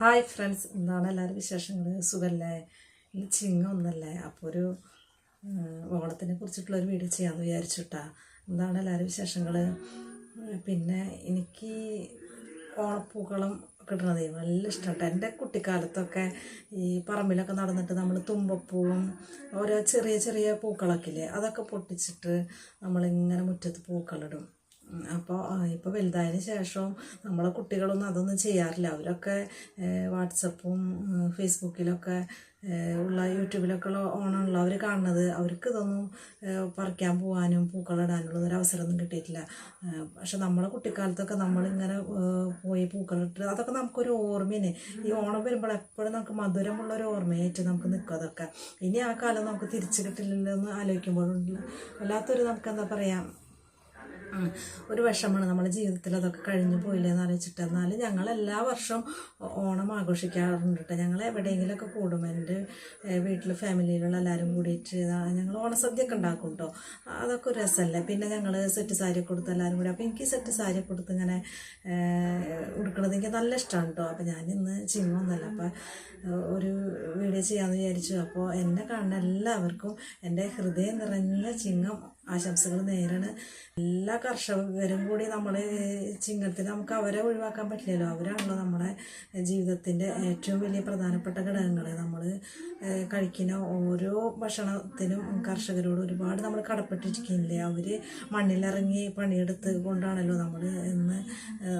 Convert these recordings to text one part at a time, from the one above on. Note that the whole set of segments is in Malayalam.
ഹായ് ഫ്രണ്ട്സ്, എന്താണ് എല്ലാവരും വിശേഷങ്ങൾ? സുഖമല്ലേ? ഈ ചിങ്ങമൊന്നല്ലേ, അപ്പോൾ ഒരു ഓണത്തിനെ കുറിച്ചിട്ടുള്ളൊരു വീഡിയോ ചെയ്യാമെന്ന് വിചാരിച്ചിട്ടാ. എന്താണ് എല്ലാവരും വിശേഷങ്ങൾ? പിന്നെ എനിക്ക് ഓണപ്പൂക്കളം കിട്ടണത് നല്ല ഇഷ്ടമാണ്. എൻ്റെ കുട്ടിക്കാലത്തൊക്കെ ഈ പറമ്പിലൊക്കെ നടന്നിട്ട് നമ്മൾ തുമ്പപ്പൂവും ഓരോ ചെറിയ ചെറിയ പൂക്കളൊക്കെ ഇല്ലേ, അതൊക്കെ പൊട്ടിച്ചിട്ട് നമ്മളിങ്ങനെ മുറ്റത്ത് പൂക്കളിടും. അപ്പോൾ ഇപ്പോൾ വലുതായതിന് ശേഷവും നമ്മളെ കുട്ടികളൊന്നും അതൊന്നും ചെയ്യാറില്ല. അവരൊക്കെ വാട്സപ്പും ഫേസ്ബുക്കിലൊക്കെ ഉള്ള യൂട്യൂബിലൊക്കെ ഉള്ള ഓണമുള്ള അവർ കാണുന്നത്. അവർക്ക് ഇതൊന്നും പറിക്കാൻ പോകാനും പൂക്കളിടാനുള്ള ഒരു അവസരമൊന്നും കിട്ടിയിട്ടില്ല. പക്ഷെ നമ്മളെ കുട്ടിക്കാലത്തൊക്കെ നമ്മളിങ്ങനെ പോയി പൂക്കളിട്ട് അതൊക്കെ നമുക്കൊരു ഓർമ്മയാണ്. ഈ ഓണം വരുമ്പോൾ എപ്പോഴും നമുക്ക് മധുരമുള്ളൊരു ഓർമ്മയായിട്ട് നമുക്ക് നിൽക്കും അതൊക്കെ. ഇനി ആ കാലം നമുക്ക് തിരിച്ചു കിട്ടില്ലല്ലോ എന്ന് ആലോചിക്കുമ്പോഴുള്ള വല്ലാത്തൊരു നമുക്ക് എന്താ പറയുക, ഒരു വിഷമമാണ് നമ്മുടെ ജീവിതത്തിൽ അതൊക്കെ കഴിഞ്ഞു പോയില്ലെന്ന് ആലോചിച്ചിട്ട്. എന്നാലും ഞങ്ങൾ എല്ലാ വർഷവും ഓണം ആഘോഷിക്കാറുണ്ട് കേട്ടോ. ഞങ്ങൾ എവിടെയെങ്കിലുമൊക്കെ കൂടും. എൻ്റെ വീട്ടിൽ ഫാമിലിയിലുള്ള എല്ലാവരും കൂടിയിട്ട് ഞങ്ങൾ ഓണസദ്യയൊക്കെ ഉണ്ടാക്കും കേട്ടോ. അതൊക്കെ ഒരു രസമല്ലേ. പിന്നെ ഞങ്ങൾ സെറ്റ് സാരി കൊടുത്ത് എല്ലാവരും കൂടി. അപ്പോൾ എനിക്ക് സെറ്റ് സാരി കൊടുത്ത് ഇങ്ങനെ ഉടുക്കണത് എനിക്ക് നല്ല ഇഷ്ടമാണ് കേട്ടോ. അപ്പോൾ ഞാനിന്ന് ചിങ്ങമൊന്നുമല്ല, അപ്പോൾ ഒരു വീഡിയോ ചെയ്യാമെന്ന് വിചാരിച്ചു. അപ്പോൾ എന്നെ കാണുന്ന എല്ലാവർക്കും എൻ്റെ ഹൃദയം നിറഞ്ഞ ചിങ്ങം ആശംസകൾ നേരാണ്. എല്ലാ കർഷകരും കൂടി നമ്മൾ ചിങ്ങത്തിന് നമുക്ക് അവരെ ഒഴിവാക്കാൻ പറ്റില്ലല്ലോ. അവരാണല്ലോ നമ്മുടെ ജീവിതത്തിൻ്റെ ഏറ്റവും വലിയ പ്രധാനപ്പെട്ട ഘടകങ്ങൾ. നമ്മൾ കഴിക്കുന്ന ഓരോ ഭക്ഷണത്തിനും കർഷകരോട് ഒരുപാട് നമ്മൾ കടപ്പെട്ടിരിക്കുന്നില്ലേ. അവർ മണ്ണിലിറങ്ങി പണിയെടുത്ത് കൊണ്ടാണല്ലോ നമ്മൾ ഇന്ന്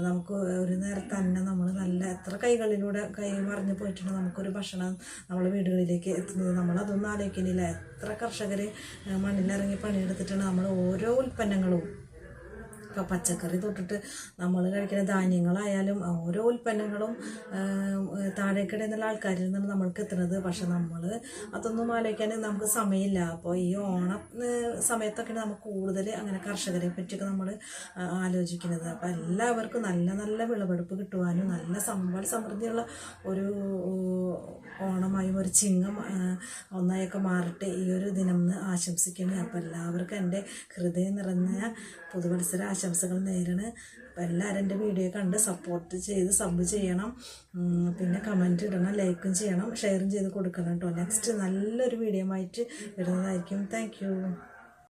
നമുക്ക് ഒരു നേരത്തെ തന്നെ നമ്മൾ നല്ല എത്ര കൈകളിലൂടെ കൈ മറിഞ്ഞു പോയിട്ടുണ്ട് നമുക്കൊരു ഭക്ഷണം നമ്മളെ വീടുകളിലേക്ക് എത്തുന്നത്. നമ്മളതൊന്നും ആലോചിക്കുന്നില്ല. എത്ര കർഷകർ മണ്ണിലിറങ്ങി പണിയെടുത്തിട്ടാണ് നമ്മൾ ഓരോ ഉൽപ്പന്നങ്ങളും, ഇപ്പോൾ പച്ചക്കറി തൊട്ടിട്ട് നമ്മൾ കഴിക്കുന്ന ധാന്യങ്ങളായാലും ഓരോ ഉൽപ്പന്നങ്ങളും താഴേക്കിടയിൽ നിന്നുള്ള ആൾക്കാരിൽ നിന്നാണ് നമ്മൾക്ക് എത്തുന്നത്. പക്ഷെ നമ്മൾ അതൊന്നും ആലോചിക്കാൻ നമുക്ക് സമയമില്ല. അപ്പോൾ ഈ ഓണം സമയത്തൊക്കെയാണ് നമുക്ക് കൂടുതൽ അങ്ങനെ കർഷകരെ പറ്റിയൊക്കെ നമ്മൾ ആലോചിക്കുന്നത്. അപ്പോൾ എല്ലാവർക്കും നല്ല നല്ല വിളവെടുപ്പ് കിട്ടുവാനും നല്ല സമ്പൽ സമൃദ്ധിയുള്ള ഒരു ഓണമായും ഒരു ചിങ്ങം ഒന്നായൊക്കെ മാറട്ടെ ഈ ഒരു ദിനം എന്ന് ആശംസിക്കുന്നു. അപ്പോൾ എല്ലാവർക്കും എൻ്റെ ഹൃദയം നിറഞ്ഞ പുതുവത്സര ആശംസകൾ നേരാണ്. അപ്പോൾ എല്ലാവരും എൻ്റെ വീഡിയോ കണ്ട് സപ്പോർട്ട് ചെയ്ത് സബ് ചെയ്യണം. പിന്നെ കമൻറ്റ് ഇടണം, ലൈക്കും ചെയ്യണം, ഷെയറും ചെയ്ത് കൊടുക്കണം കേട്ടോ. നെക്സ്റ്റ് നല്ലൊരു വീഡിയോ ആയിട്ട് വരുന്നതായിരിക്കും. താങ്ക്